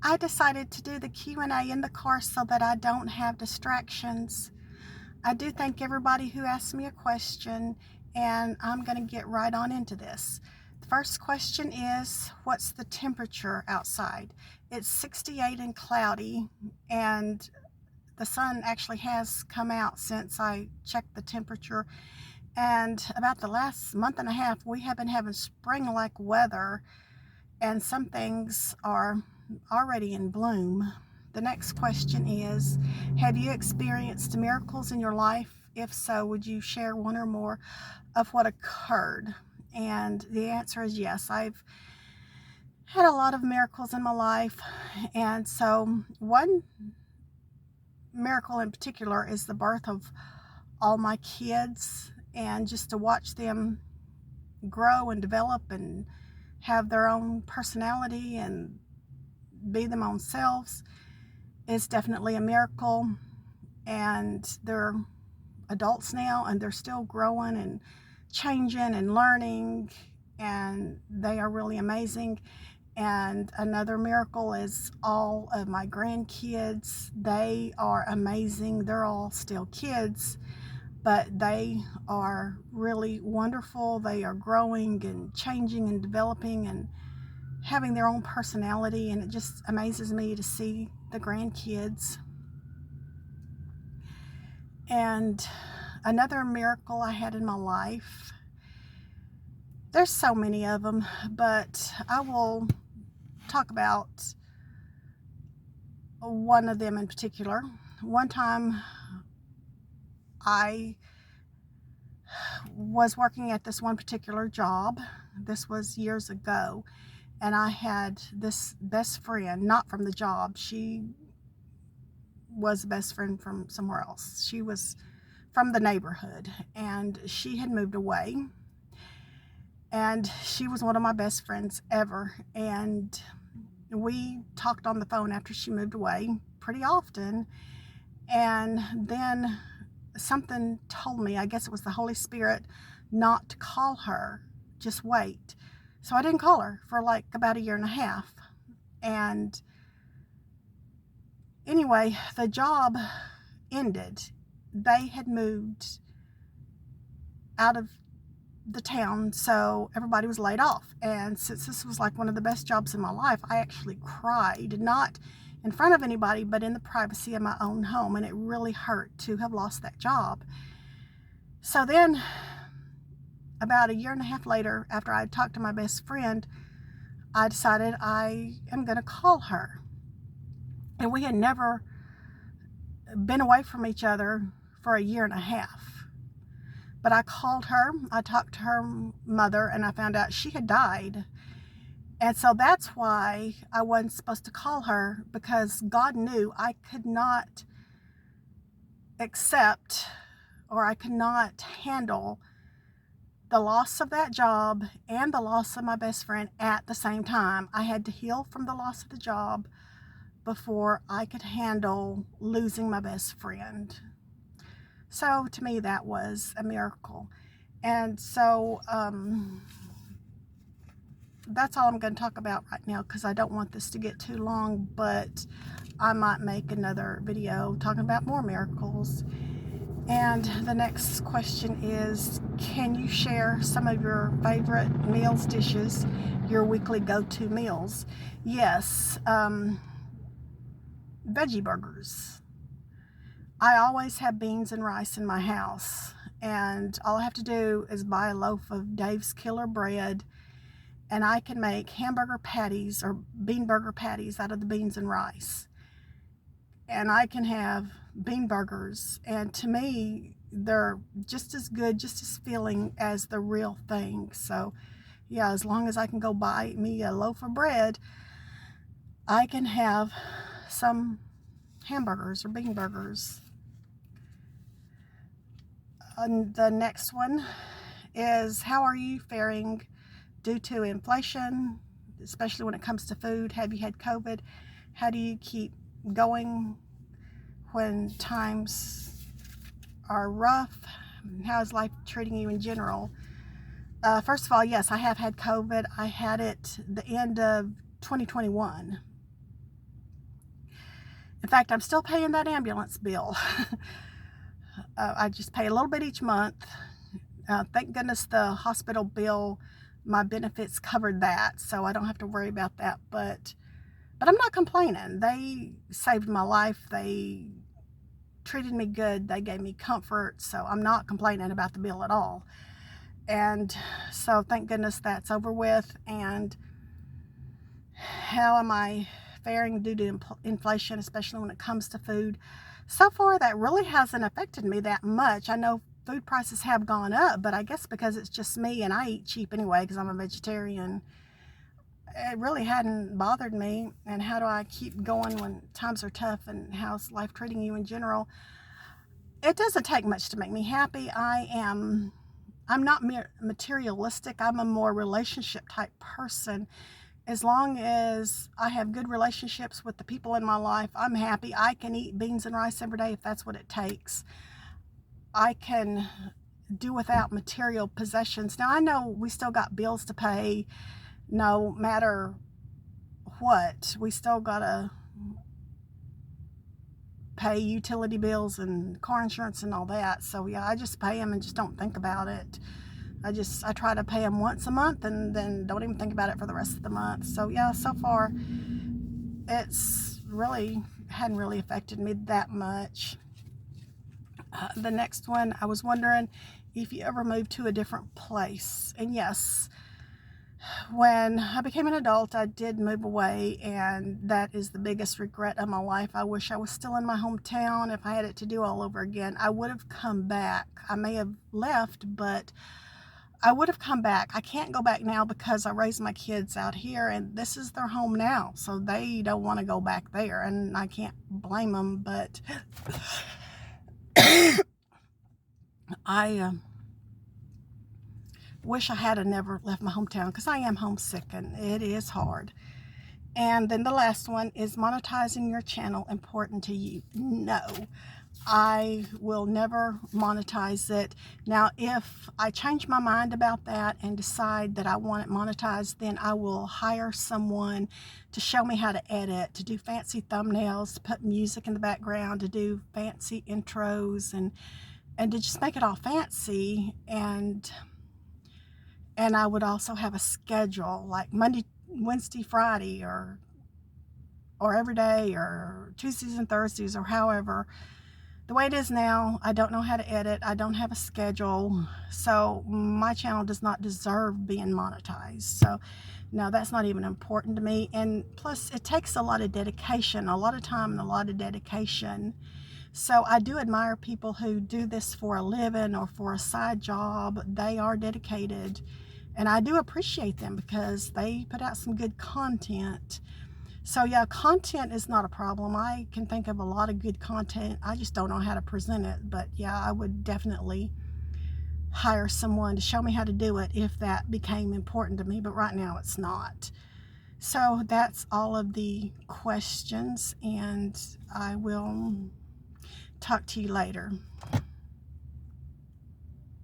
I decided to do the Q&A in the car so that I don't have distractions. I do thank everybody who asked me a question, and I'm going to get right on into this. The first question is, what's the temperature outside? It's 68 and cloudy, and the sun actually has come out since I checked the temperature. And about the last month and a half, we have been having spring-like weather, and some things are already in bloom. The next question is, have you experienced miracles in your life? If so, would you share one or more of what occurred? And the answer is yes. I've had a lot of miracles in my life. And so one miracle in particular is the birth of all my kids, and just to watch them grow and develop and have their own personality and be them own selves is definitely a miracle. And they're adults now, and they're still growing and changing and learning, and they are really amazing. And another miracle is all of my grandkids. They are amazing. They're all still kids, but they are really wonderful. They are growing and changing and developing and having their own personality, and it just amazes me to see the grandkids. And another miracle I had in my life, there's so many of them, but I will talk about one of them in particular. One time I was working at this one particular job. This was years ago, and I had this best friend, not from the job. She was a best friend from somewhere else. She was from the neighborhood, and she had moved away, and she was one of my best friends ever. And we talked on the phone after she moved away pretty often. And then something told me, I guess it was the Holy Spirit, not to call her, just wait. So I didn't call her for like about a year and a half. And anyway, the job ended. They had moved out of the town, so everybody was laid off. And since this was like one of the best jobs in my life, I actually cried, not in front of anybody, but in the privacy of my own home. And it really hurt to have lost that job. So then about a year and a half later, after I had talked to my best friend, I decided I am going to call her. And we had never been away from each other for a year and a half. But I called her, I talked to her mother, and I found out she had died. And so that's why I wasn't supposed to call her, because God knew I could not accept, or I could not handle the loss of that job and the loss of my best friend at the same time. I had to heal from the loss of the job before I could handle losing my best friend. So to me, that was a miracle. And so that's all I'm going to talk about right now, because I don't want this to get too long, but I might make another video talking about more miracles. And the next question is, can you share some of your favorite meals, dishes, your weekly go-to meals? Yes, veggie burgers. I always have beans and rice in my house, and all I have to do is buy a loaf of Dave's Killer Bread, and I can make hamburger patties or bean burger patties out of the beans and rice. And I can have bean burgers, and to me, they're just as good, just as filling as the real thing. So yeah, as long as I can go buy me a loaf of bread, I can have some hamburgers or bean burgers. And the next one is, how are you faring due to inflation, especially when it comes to food? Have you had COVID? How do you keep going when times are rough? How is life treating you in general? First of all, yes, I have had COVID. I had it the end of 2021. In fact, I'm still paying that ambulance bill. I just pay a little bit each month. Thank goodness the hospital bill, my benefits covered that, so I don't have to worry about that. But I'm not complaining. They saved my life. They treated me good. They gave me comfort. So I'm not complaining about the bill at all. And so thank goodness that's over with. And how am I faring due to inflation, especially when it comes to food? So far, that really hasn't affected me that much. I know food prices have gone up, but I guess because it's just me and I eat cheap anyway because I'm a vegetarian, it really hadn't bothered me. And how do I keep going when times are tough, and how's life treating you in general? It doesn't take much to make me happy. I'm not materialistic. I'm a more relationship type person. As long as I have good relationships with the people in my life, I'm happy. I can eat beans and rice every day if that's what it takes. I can do without material possessions. Now, I know we still got bills to pay no matter what. We still gotta pay utility bills and car insurance and all that. So yeah, I just pay them and just don't think about it. I try to pay them once a month and then don't even think about it for the rest of the month. So yeah, so far it's really hadn't really affected me that much. The next one, I was wondering if you ever moved to a different place. And yes, when I became an adult, I did move away, and that is the biggest regret of my life. I wish I was still in my hometown. If I had it to do all over again, I would have come back. I may have left, but I would have come back. I can't go back now because I raised my kids out here and this is their home now. So they don't want to go back there, and I can't blame them, but I wish I had never left my hometown because I am homesick and it is hard. And then the last one, is monetizing your channel important to you? No, I will never monetize it. Now, if I change my mind about that and decide that I want it monetized, then I will hire someone to show me how to edit, to do fancy thumbnails, to put music in the background, to do fancy intros, and to just make it all fancy. And I would also have a schedule like Monday, Wednesday, Friday, or every day, or Tuesdays and Thursdays, or however. The way it is now, I don't know how to edit. I don't have a schedule. So my channel does not deserve being monetized. So no, that's not even important to me. And plus, it takes a lot of dedication, a lot of time, and a lot of dedication. So I do admire people who do this for a living or for a side job. They are dedicated, and I do appreciate them because they put out some good content. So yeah, content is not a problem. I can think of a lot of good content. I just don't know how to present it. But yeah, I would definitely hire someone to show me how to do it if that became important to me. But right now it's not. So that's all of the questions, and I will talk to you later.